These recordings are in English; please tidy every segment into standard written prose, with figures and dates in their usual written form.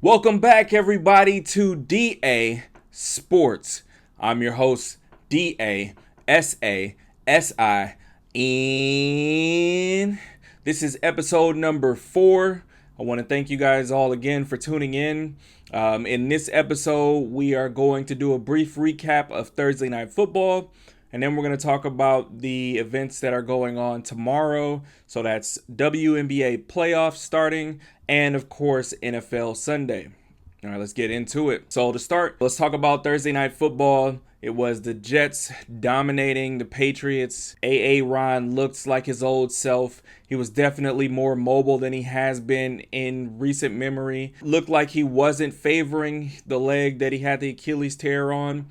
Welcome back, everybody, to DA Sports. I'm your host, DASASIN. This is episode number 4. I want to thank you guys all again for tuning in. In this episode, we are going to do a brief recap of Thursday Night Football. And then we're going to talk about the events that are going on tomorrow. So that's WNBA playoffs starting and, of course, NFL Sunday. All right, let's get into it. So to start, let's talk about Thursday Night Football. It was the Jets dominating the Patriots. Ron looks like his old self. He was definitely more mobile than he has been in recent memory. Looked like he wasn't favoring the leg that he had the Achilles tear on,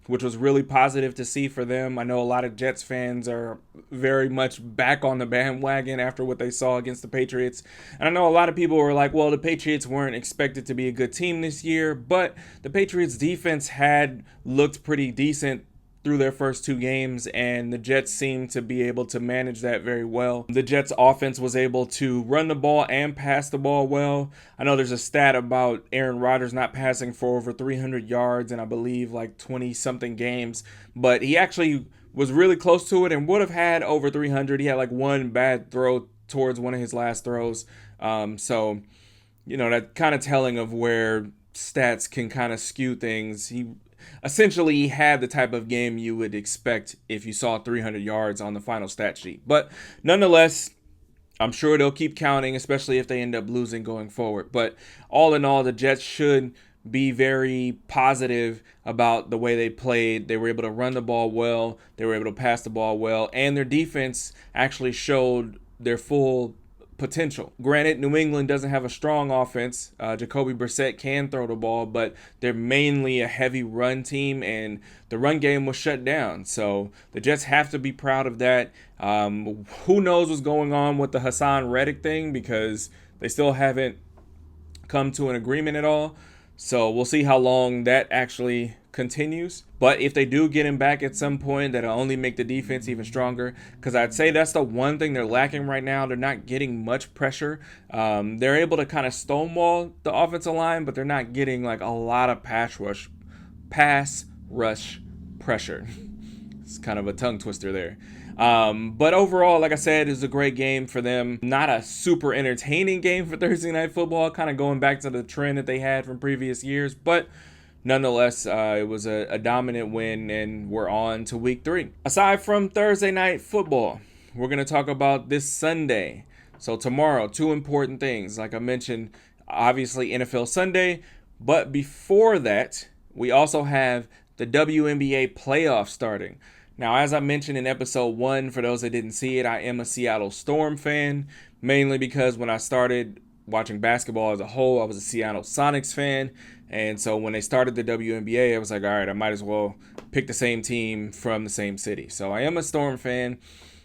which was really positive to see for them. I know a lot of Jets fans are very much back on the bandwagon after what they saw against the Patriots. And I know a lot of people were like, well, the Patriots weren't expected to be a good team this year, but the Patriots defense had looked pretty decent through their first 2 games, and the Jets seemed to be able to manage that very well. The Jets offense was able to run the ball and pass the ball well. I know there's a stat about Aaron Rodgers not passing for over 300 yards in, I believe, like 20-something games, but he actually was really close to it and would have had over 300. He had like one bad throw towards one of his last throws. So, that kind of telling of where stats can kind of skew things. He essentially had the type of game you would expect if you saw 300 yards on the final stat sheet. But nonetheless, I'm sure they'll keep counting, especially if they end up losing going forward. But all in all, the Jets should be very positive about the way they played. They were able to run the ball well. They were able to pass the ball well. And their defense actually showed their full potential. Granted, New England doesn't have a strong offense. Jacoby Brissett can throw the ball, but they're mainly a heavy run team, and the run game was shut down. So the Jets have to be proud of that. Who knows what's going on with the Hassan Reddick thing, because they still haven't come to an agreement at all. So we'll see how long that actually continues. But if they do get him back at some point, that'll only make the defense even stronger. Because I'd say that's the one thing they're lacking right now. They're not getting much pressure. They're able to kind of stonewall the offensive line, but they're not getting like a lot of pass rush pressure. It's kind of a tongue twister there. But overall, like I said, it was a great game for them. Not a super entertaining game for Thursday Night Football, kind of going back to the trend that they had from previous years. But nonetheless, it was a dominant win, and we're on to week 3. Aside from Thursday Night Football, we're going to talk about this Sunday. So tomorrow, 2 important things. Like I mentioned, obviously NFL Sunday. But before that, we also have the WNBA playoffs starting. Now, as I mentioned in episode 1, for those that didn't see it, I am a Seattle Storm fan, mainly because when I started watching basketball as a whole, I was a Seattle Sonics fan. And so when they started the WNBA, I was like, all right, I might as well pick the same team from the same city. So I am a Storm fan.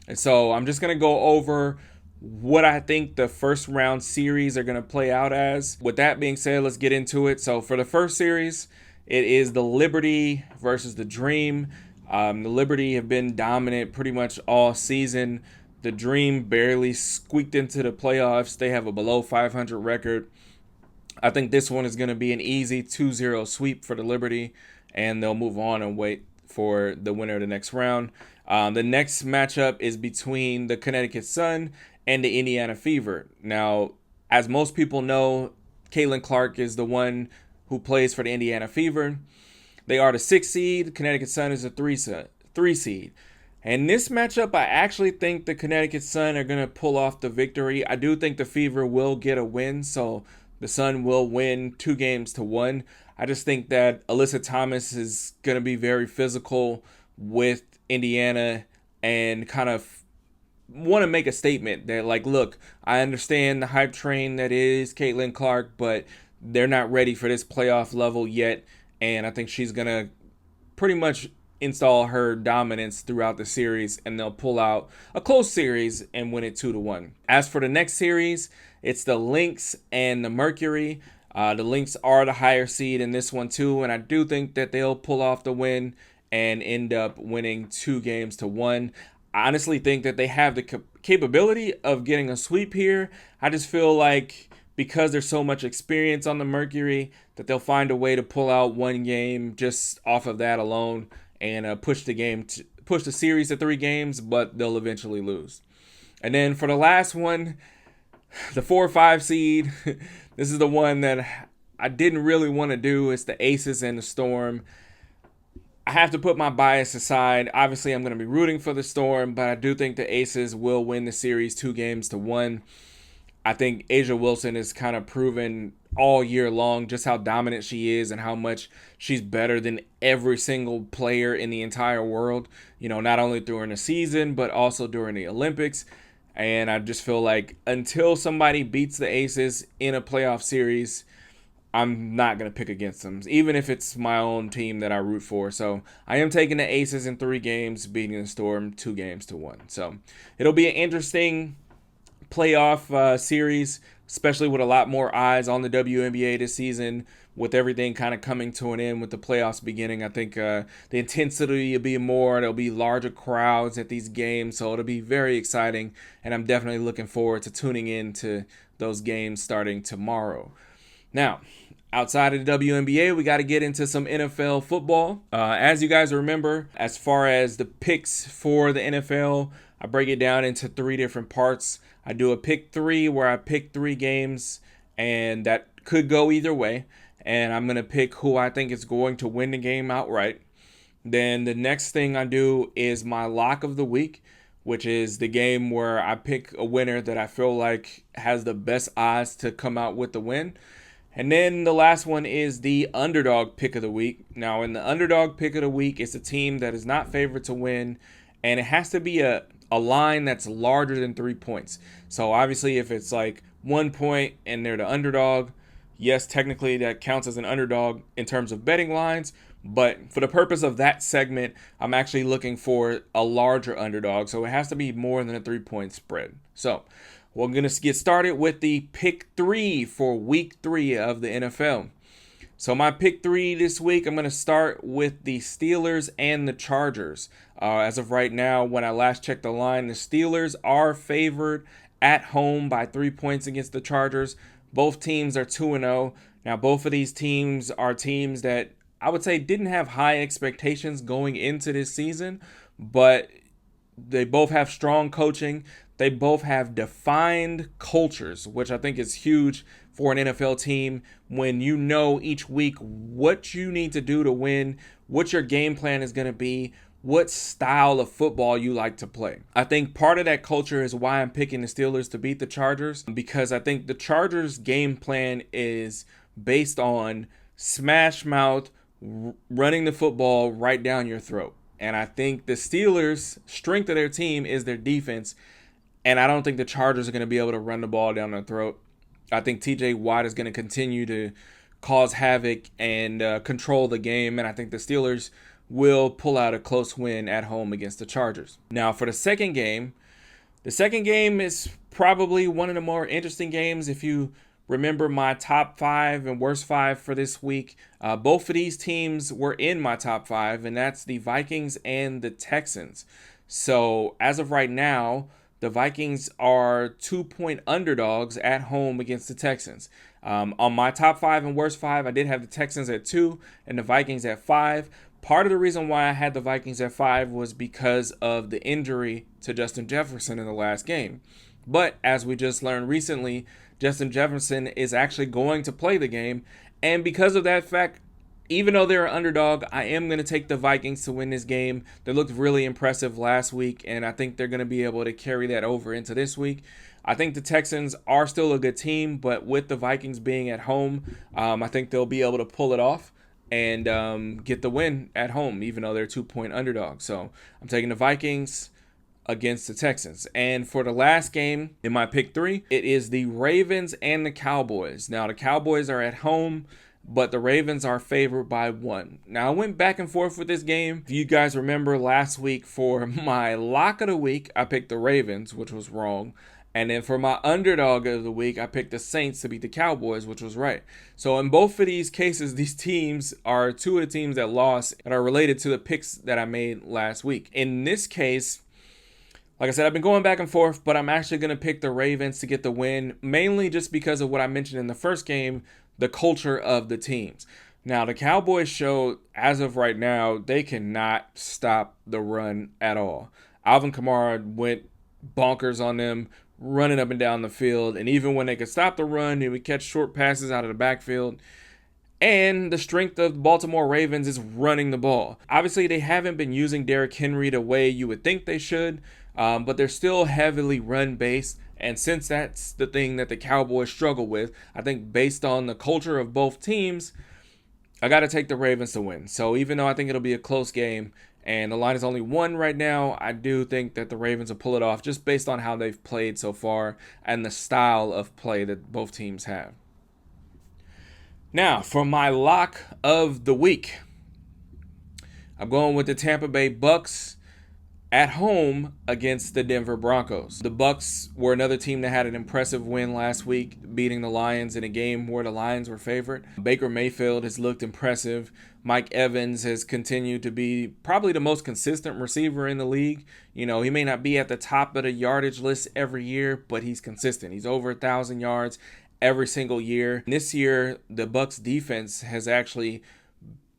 And so I'm just going to go over what I think the first round series are going to play out as. With that being said, let's get into it. So for the first series, it is the Liberty versus the Dream. The Liberty have been dominant pretty much all season. The Dream barely squeaked into the playoffs. They have a below 500 record. I think this one is going to be an easy 2-0 sweep for the Liberty, and they'll move on and wait for the winner of the next round. The next matchup is between the Connecticut Sun and the Indiana Fever. Now, as most people know, Caitlin Clark is the one who plays for the Indiana Fever. They are the 6th seed. Connecticut Sun is a 3 seed. And this matchup, I actually think the Connecticut Sun are going to pull off the victory. I do think the Fever will get a win, so the Sun will win 2-1. I just think that Alyssa Thomas is going to be very physical with Indiana and kind of want to make a statement that, like, look, I understand the hype train that is Caitlin Clark, but they're not ready for this playoff level yet. And I think she's going to pretty much install her dominance throughout the series, and they'll pull out a close series and win it 2-1. As for the next series, it's the Lynx and the Mercury. The Lynx are the higher seed in this one too, and I do think that they'll pull off the win and end up winning 2-1. I honestly think that they have the capability of getting a sweep here. I just feel like because there's so much experience on the Mercury that they'll find a way to pull out one game just off of that alone and push the series to 3 games, but they'll eventually lose. And then for the last one, the 4 or 5 seed, this is the one that I didn't really want to do. It's the Aces and the Storm. I have to put my bias aside. Obviously, I'm going to be rooting for the Storm, but I do think the Aces will win the series 2-1. I think A'ja Wilson has kind of proven all year long just how dominant she is and how much she's better than every single player in the entire world, not only during the season, but also during the Olympics. And I just feel like until somebody beats the Aces in a playoff series, I'm not going to pick against them, even if it's my own team that I root for. So I am taking the Aces in 3 games, beating the Storm 2-1. So it'll be an interesting playoff series, especially with a lot more eyes on the WNBA this season, with everything kind of coming to an end with the playoffs beginning. I think the intensity will be more. There'll be larger crowds at these games, so it'll be very exciting, and I'm definitely looking forward to tuning in to those games starting tomorrow. Now, outside of the WNBA, we got to get into some NFL football. As you guys remember, as far as the picks for the NFL, I break it down into 3 different parts. I do a pick 3 where I pick 3 games, and that could go either way. And I'm going to pick who I think is going to win the game outright. Then the next thing I do is my lock of the week, which is the game where I pick a winner that I feel like has the best odds to come out with the win. And then the last one is the underdog pick of the week. Now, in the underdog pick of the week, it's a team that is not favored to win, and it has to be a line that's larger than 3 points. So obviously, if it's like 1 point and they're the underdog, yes, technically that counts as an underdog in terms of betting lines. But for the purpose of that segment, I'm actually looking for a larger underdog. So it has to be more than a 3-point spread. So we're going to get started with the pick 3 for week 3 of the NFL. So my pick 3 this week, I'm going to start with the Steelers and the Chargers. As of right now, when I last checked the line, the Steelers are favored at home by 3 points against the Chargers. Both teams are 2-0. Now, both of these teams are teams that I would say didn't have high expectations going into this season, but they both have strong coaching. They both have defined cultures, which I think is huge for an NFL team when you know each week what you need to do to win, what your game plan is going to be, what style of football you like to play. I think part of that culture is why I'm picking the Steelers to beat the Chargers, because I think the Chargers' game plan is based on smash mouth, running the football right down your throat. And I think the Steelers' strength of their team is their defense, and I don't think the Chargers are going to be able to run the ball down their throat. I think TJ Watt is going to continue to cause havoc and control the game, and I think the Steelers will pull out a close win at home against the Chargers. Now, for the second game is probably one of the more interesting games. If you remember my top 5 and worst 5 for this week, both of these teams were in my top 5, and that's the Vikings and the Texans. So as of right now, the Vikings are 2-point underdogs at home against the Texans. On my top 5 and worst 5, I did have the Texans at 2 and the Vikings at 5. Part of the reason why I had the Vikings at 5 was because of the injury to Justin Jefferson in the last game. But as we just learned recently, Justin Jefferson is actually going to play the game. And because of that fact, even though they're an underdog, I am going to take the Vikings to win this game. They looked really impressive last week, and I think they're going to be able to carry that over into this week. I think the Texans are still a good team, but with the Vikings being at home, I think they'll be able to pull it off and get the win at home, even though they're 2-point underdogs. So I'm taking the Vikings against the Texans. And for the last game in my pick 3, it is the Ravens and the Cowboys. Now, the Cowboys are at home, but the Ravens are favored by 1. Now, I went back and forth with this game. If you guys remember last week, for my lock of the week, I picked the Ravens, which was wrong. And then for my underdog of the week, I picked the Saints to beat the Cowboys, which was right. So in both of these cases, these teams are 2 of the teams that lost and are related to the picks that I made last week. In this case, Like I said, I've been going back and forth, but I'm actually going to pick the Ravens to get the win, mainly just because of what I mentioned in the first game, the culture of the teams. Now, the Cowboys showed, as of right now, they cannot stop the run at all. Alvin Kamara went bonkers on them, running up and down the field, and even when they could stop the run, he would catch short passes out of the backfield. And the strength of the Baltimore Ravens is running the ball. Obviously, they haven't been using Derrick Henry the way you would think they should, but they're still heavily run-based. And since that's the thing that the Cowboys struggle with, I think based on the culture of both teams, I got to take the Ravens to win. So even though I think it'll be a close game and the line is only 1 right now, I do think that the Ravens will pull it off just based on how they've played so far and the style of play that both teams have. Now, for my lock of the week, I'm going with the Tampa Bay Bucks at home against the Denver Broncos. The Bucks were another team that had an impressive win last week, beating the Lions in a game where the Lions were favored. Baker Mayfield has looked impressive. Mike Evans has continued to be probably the most consistent receiver in the league. You know, he may not be at the top of the yardage list every year, but he's consistent. He's over 1,000 yards every single year. And this year, the Bucks defense has actually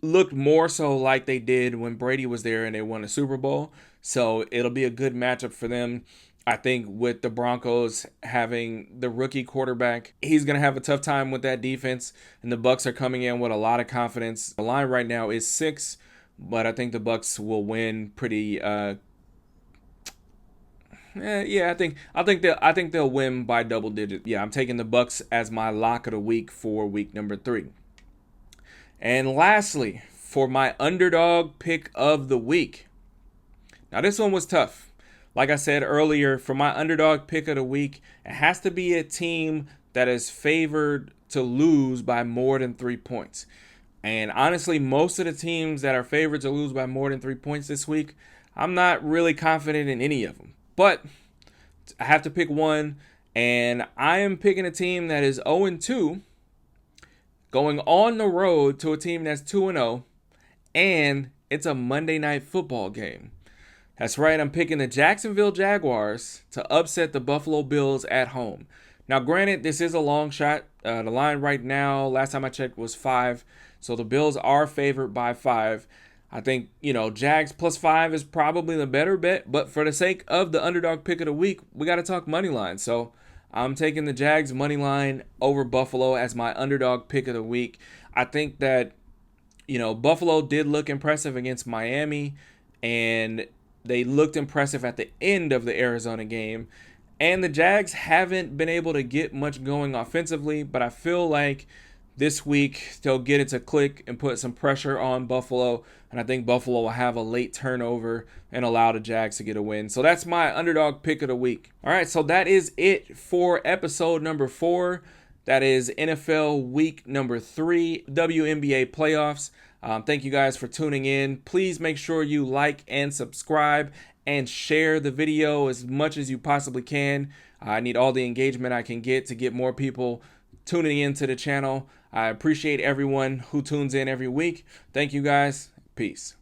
looked more so like they did when Brady was there and they won a Super Bowl. So it'll be a good matchup for them. I think with the Broncos having the rookie quarterback, he's going to have a tough time with that defense. And the Bucks are coming in with a lot of confidence. The line right now is 6, but I think the Bucks will win pretty I think they'll win by double digits. Yeah, I'm taking the Bucks as my lock of the week for week number 3. And lastly, for my underdog pick of the week. Now this one was tough. Like I said earlier, for my underdog pick of the week, it has to be a team that is favored to lose by more than 3 points. And honestly, most of the teams that are favored to lose by more than 3 points this week, I'm not really confident in any of them. But I have to pick one, and I am picking a team that is 0-2, going on the road to a team that's 2-0, and it's a Monday Night Football game. That's right, I'm picking the Jacksonville Jaguars to upset the Buffalo Bills at home. Now, granted, this is a long shot. The line right now, last time I checked, was 5, so the Bills are favored by 5. I think, Jags plus 5 is probably the better bet, but for the sake of the underdog pick of the week, we got to talk money line. So I'm taking the Jags money line over Buffalo as my underdog pick of the week. I think that, Buffalo did look impressive against Miami, and they looked impressive at the end of the Arizona game. And the Jags haven't been able to get much going offensively, but I feel like this week they'll get it to click and put some pressure on Buffalo, and I think Buffalo will have a late turnover and allow the Jags to get a win. So that's my underdog pick of the week. All right, so that is it for episode number 4. That is NFL week number 3, WNBA playoffs. Thank you guys for tuning in. Please make sure you like and subscribe and share the video as much as you possibly can. I need all the engagement I can get to get more people tuning into the channel. I appreciate everyone who tunes in every week. Thank you guys. Peace.